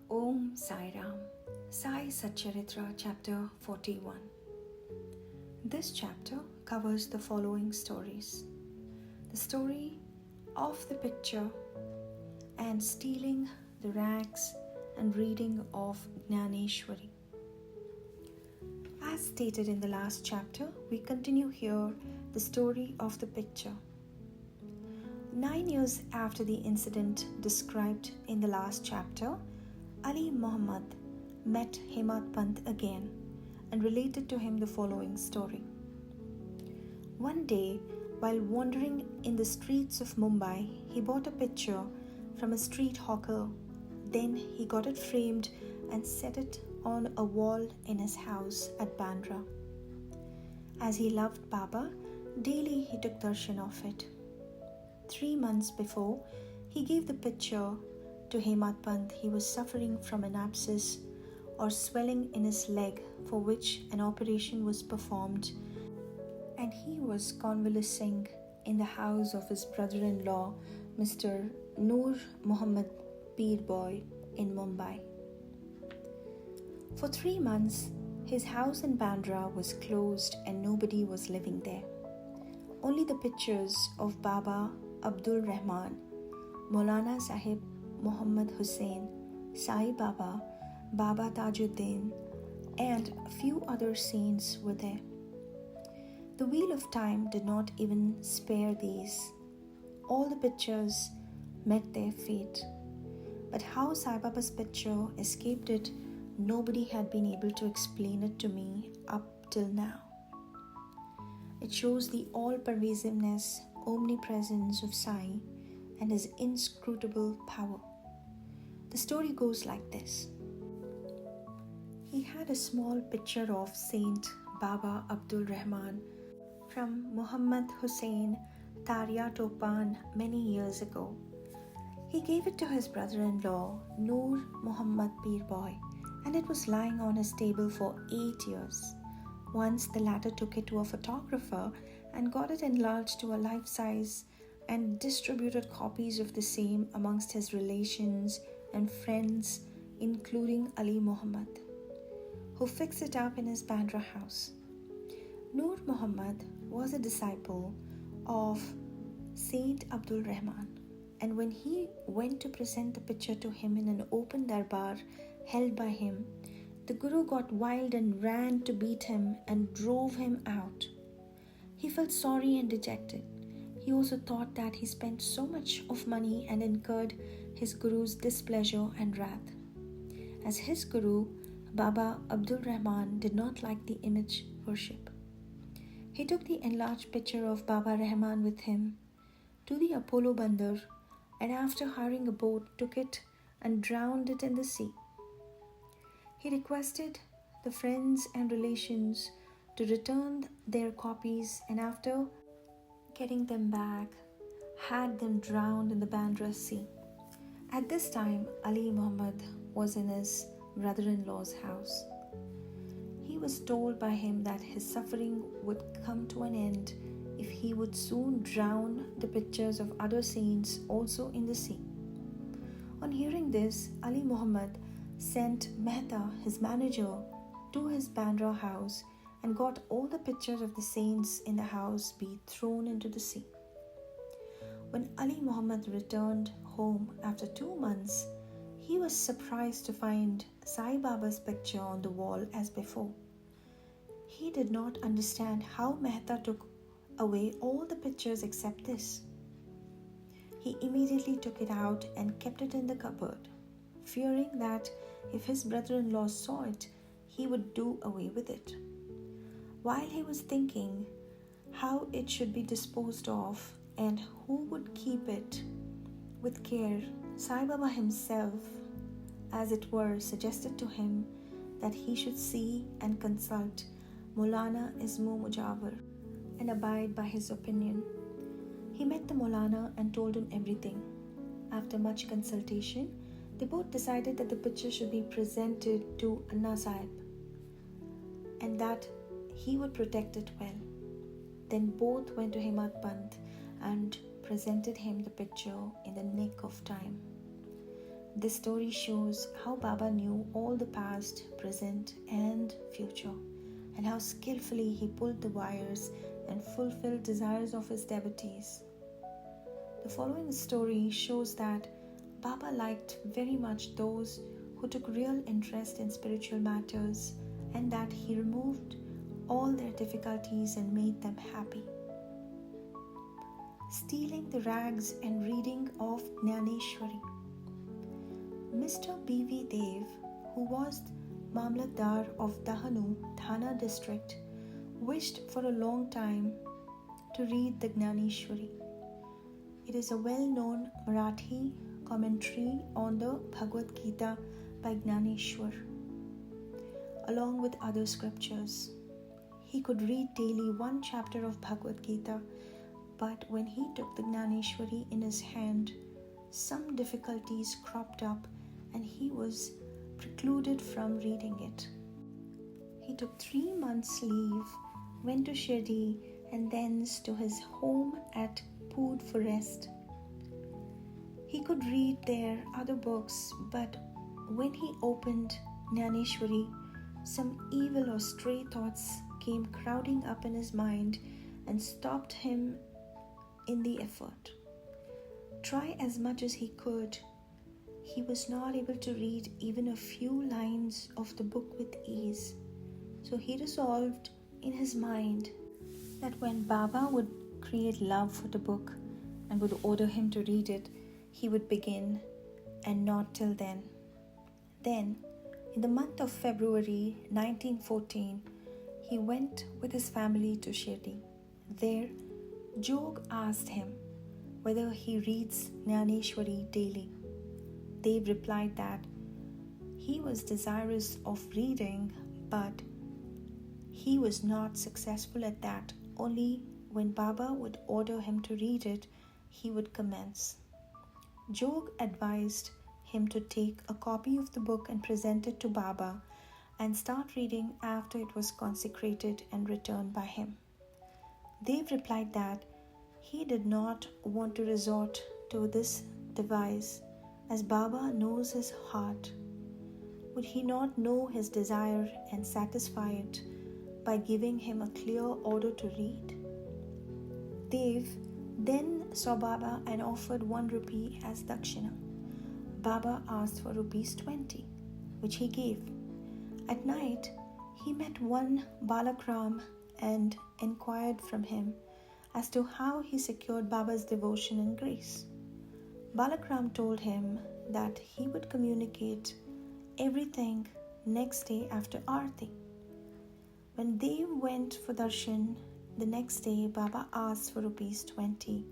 Om Sai Ram. Sai SatCharitra, Chapter 41. This chapter covers the following stories: the story of the picture and stealing the rags and reading of Dnyaneshwari. As stated in the last chapter, we continue here the story of the picture. 9 years after the incident described in the last chapter, Ali Muhammad met Hemat Pant again and related to him the following story. One day, while wandering in the streets of Mumbai, he bought a picture from a street hawker. Then he got it framed and set it on a wall in his house at Bandra. As he loved Baba, daily he took darshan of it. 3 months before, he gave the picture to Hemat Pant. He was suffering from an abscess or swelling in his leg, for which an operation was performed, and he was convalescing in the house of his brother-in-law, Mr. Noor Muhammad Peer Boy in Mumbai. For 3 months, his house in Bandra was closed and nobody was living there. Only the pictures of Baba Abdul Rahman, Maulana Sahib Muhammad Hussain, Sai Baba, Baba Tajuddin, and a few other saints were there. The wheel of time did not even spare these. All the pictures met their fate. But how Sai Baba's picture escaped it, nobody had been able to explain it to me up till now. It shows the all-pervasiveness, omnipresence of Sai and his inscrutable power. The story goes like this. He had a small picture of Saint Baba Abdul Rahman from Muhammad Hussain Tarya Topan many years ago. He gave it to his brother-in-law, Noor Muhammad Peer Boy, and it was lying on his table for 8 years. Once the latter took it to a photographer and got it enlarged to a life-size and distributed copies of the same amongst his relations and friends, including Ali Muhammad, who fixed it up in his Bandra house. Noor Muhammad was a disciple of Saint Abdul Rahman, and when he went to present the picture to him in an open darbar held by him, the Guru got wild and ran to beat him and drove him out. He felt sorry and dejected. He also thought that he spent so much of money and incurred his Guru's displeasure and wrath. As his Guru, Baba Abdul Rahman did not like the image worship. He took the enlarged picture of Baba Rahman with him to the Apollo Bandar, and after hiring a boat, took it and drowned it in the sea. He requested the friends and relations to return their copies, and after getting them back, had them drowned in the Bandra Sea. At this time, Ali Muhammad was in his brother-in-law's house. He was told by him that his suffering would come to an end if he would soon drown the pictures of other saints also in the sea. On hearing this, Ali Muhammad sent Mehta, his manager, to his Bandra house and got all the pictures of the saints in the house be thrown into the sea. When Ali Muhammad returned home after 2 months, he was surprised to find Sai Baba's picture on the wall as before. He did not understand how Mehta took away all the pictures except this. He immediately took it out and kept it in the cupboard, fearing that if his brother-in-law saw it, he would do away with it. While he was thinking how it should be disposed of and who would keep it with care, Sai Baba himself, as it were, suggested to him that he should see and consult Maulana Ismu Mujawar and abide by his opinion. He met the Maulana and told him everything. After much consultation, they both decided that the picture should be presented to Anna Sahib and that he would protect it well. Then both went to Hemat Pant and presented him the picture in the nick of time. This story shows how Baba knew all the past, present, and future, and how skillfully he pulled the wires and fulfilled desires of his devotees. The following story shows that Baba liked very much those who took real interest in spiritual matters, and that he removed all their difficulties and made them happy. Stealing the rags and reading of Dnyaneshwari. Mr. B.V. Dev, who was Mamlatdar of Dahanu, Thana district, wished for a long time to read the Dnyaneshwari. It is a well-known Marathi commentary on the Bhagavad Gita by Dnyaneshwar, along with other scriptures. He could read daily one chapter of Bhagavad Gita, but when he took the Dnyaneshwari in his hand, some difficulties cropped up and he was precluded from reading it. He took 3 months' leave, went to Shirdi, and thence to his home at Pood for rest. He could read there other books, but when he opened Dnyaneshwari, some evil or stray thoughts came crowding up in his mind and stopped him in the effort. Try as much as he could, he was not able to read even a few lines of the book with ease. So he resolved in his mind that when Baba would create love for the book and would order him to read it, he would begin, and not till then. Then, in the month of February 1914, he went with his family to Shirdi. There, Jog asked him whether he reads Dnyaneshwari daily. Dev replied that he was desirous of reading, but he was not successful at that. Only when Baba would order him to read it, he would commence. Jog advised him to take a copy of the book and present it to Baba and start reading after it was consecrated and returned by him. Dev replied that he did not want to resort to this device, as Baba knows his heart. Would he not know his desire and satisfy it by giving him a clear order to read? Dev then saw Baba and offered 1 rupee as dakshina. Baba asked for rupees 20, which he gave. At night, he met one Balakram and inquired from him as to how he secured Baba's devotion and grace. Balakram told him that he would communicate everything next day after Aarti. When they went for darshan the next day, Baba asked for rupees 20,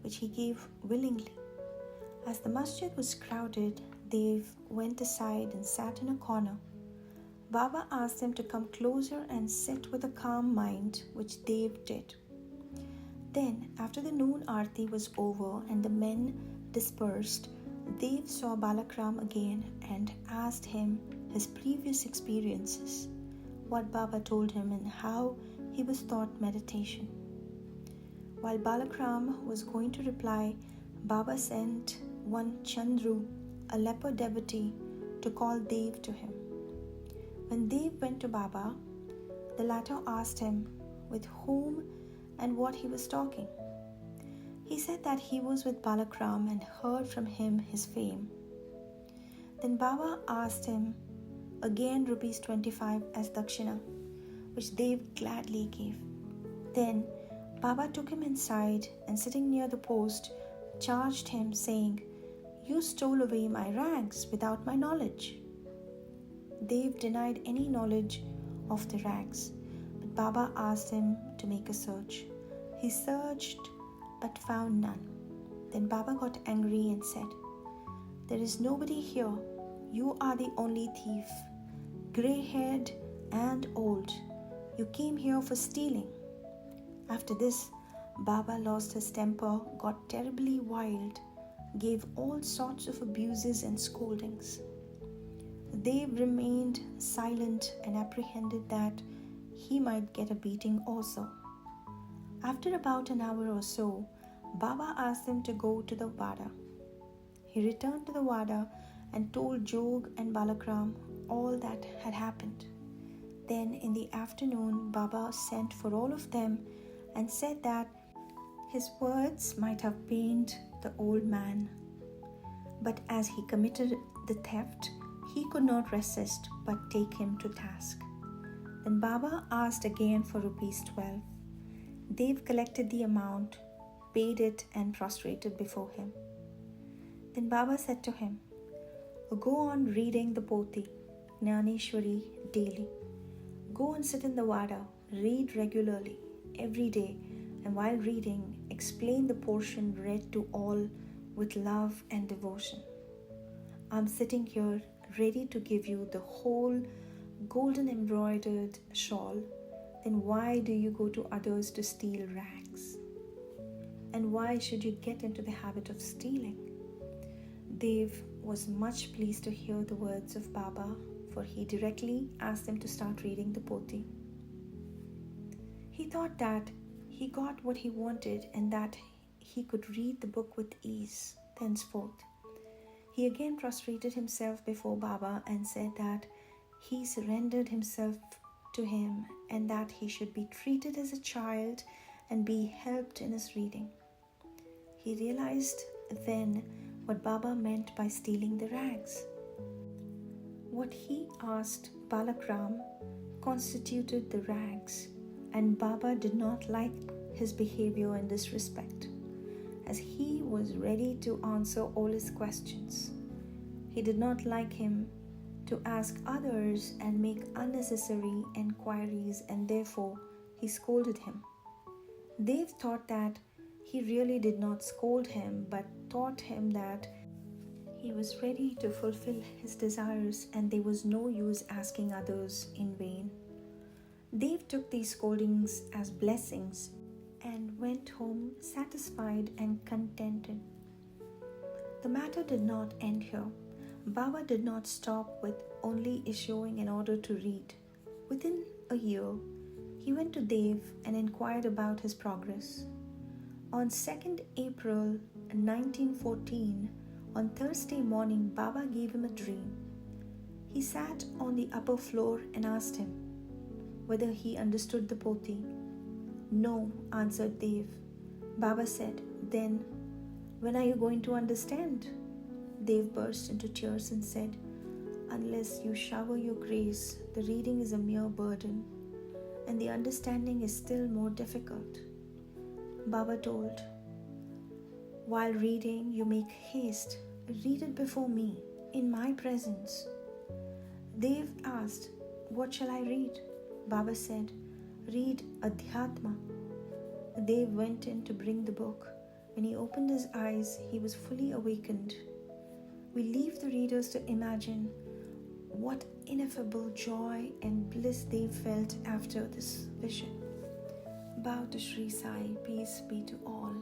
which he gave willingly. As the masjid was crowded, Dev went aside and sat in a corner. Baba asked him to come closer and sit with a calm mind, which Dev did. Then, after the noon Aarti was over and the men dispersed, Dev saw Balakram again and asked him his previous experiences, what Baba told him and how he was taught meditation. While Balakram was going to reply, Baba sent one Chandru, a leper devotee, to call Dev to him. When Dev went to Baba, the latter asked him with whom and what he was talking. He said that he was with Balakram and heard from him his fame. Then Baba asked him again rupees 25 as dakshina, which Dev gladly gave. Then Baba took him inside and sitting near the post, charged him saying, "You stole away my rags without my knowledge." Dev denied any knowledge of the rags, but Baba asked him to make a search. He searched but found none. Then Baba got angry and said, "There is nobody here. You are the only thief, grey-haired and old. You came here for stealing." After this, Baba lost his temper, got terribly wild, gave all sorts of abuses and scoldings. Dev remained silent and apprehended that he might get a beating also. After about an hour or so, Baba asked him to go to the Vada. he returned to the Wada and told Jog and Balakram all that had happened. Then in the afternoon, Baba sent for all of them and said that his words might have pained the old man, but as he committed the theft, he could not resist but take him to task. Then Baba asked again for rupees 12. Dev collected the amount, paid it and prostrated before him. Then Baba said to him, "Go on reading the Poti, Dnyaneshwari daily. Go and sit in the Wada, read regularly, every day, and while reading, explain the portion read to all with love and devotion. I'm sitting here ready to give you the whole golden embroidered shawl. Then why do you go to others to steal rags? And why should you get into the habit of stealing?" Dev was much pleased to hear the words of Baba, for he directly asked them to start reading the Poti. He thought that he got what he wanted and that he could read the book with ease thenceforth. He again prostrated himself before Baba and said that he surrendered himself to him and that he should be treated as a child and be helped in his reading. He realized then what Baba meant by stealing the rags. What he asked Balakram constituted the rags, and Baba did not like his behavior in this respect, as he was ready to answer all his questions. He did not like him to ask others and make unnecessary enquiries, and therefore he scolded him. Dev thought that he really did not scold him, but taught him that he was ready to fulfill his desires and there was no use asking others in vain. Dev took these scoldings as blessings and went home satisfied and contented. The matter did not end here. Baba did not stop with only issuing an order to read. Within a year, he went to Dev and inquired about his progress. On 2nd April 1914, on Thursday morning, Baba gave him a dream. He sat on the upper floor and asked him whether he understood the Poti. "No," answered Dev. Baba said, "Then, when are you going to understand?" Dev burst into tears and said, "Unless you shower your grace, the reading is a mere burden, and the understanding is still more difficult." Baba told, "While reading, you make haste. Read it before me, in my presence." Dev asked, "What shall I read?" Baba said, "Read Adhyatma." Dev went in to bring the book. When he opened his eyes, he was fully awakened. We leave the readers to imagine what ineffable joy and bliss they felt after this vision. Bow to Sri Sai, peace be to all.